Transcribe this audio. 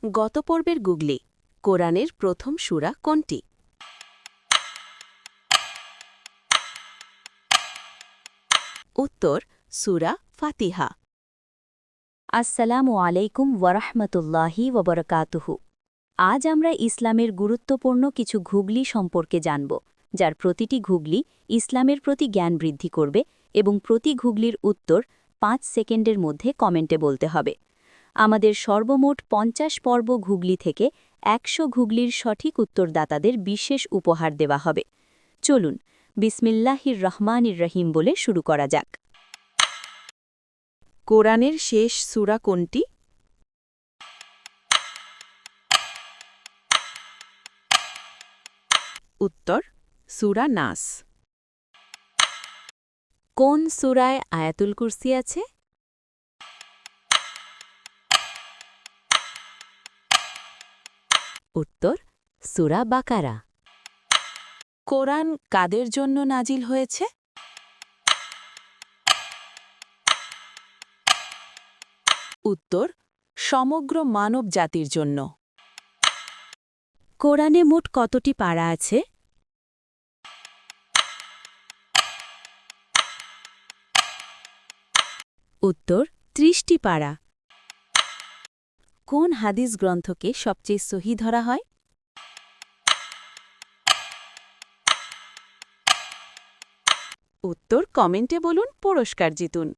গত পর্বের গুগলি কোরআনের প্রথম সূরা কোনটি? উত্তর সূরা ফাতিহা। আসসালামু আলাইকুম ওয়ারাহমাতুল্লাহি ওয়াবারাকাতুহু। আজ আমরা ইসলামের গুরুত্বপূর্ণ কিছু ঘুগলি সম্পর্কে জানব, যার প্রতিটি ঘুগলি ইসলামের প্রতি জ্ঞান বৃদ্ধি করবে এবং প্রতি ঘুগলির উত্তর 5 সেকেন্ডের মধ্যে কমেন্টে বলতে হবে। আমাদের সর্বমোট 50 পর্ব ঘুগলি থেকে 100 ঘুগলির সঠিক উত্তরদাতাদের বিশেষ উপহার দেওয়া হবে। চলুন বিসমিল্লাহির রহমানির রহিম বলে শুরু করা যাক। কোরআনের শেষ সূরা কোনটি? উত্তর সূরা নাস। কোন সূরায় আয়াতুল কুরসি আছে? উত্তর সূরা বাকারা। কোরআন কাদের জন্য নাজিল হয়েছে? উত্তর সমগ্র মানব জাতির জন্য। কোরআনে মোট কতটি পারা আছে? উত্তর 30টি পারা। কোন হাদিস গ্রন্থকে সবচেয়ে সহি ধরা হয়? উত্তর কমেন্টে বলুন, পুরস্কার জিতুন।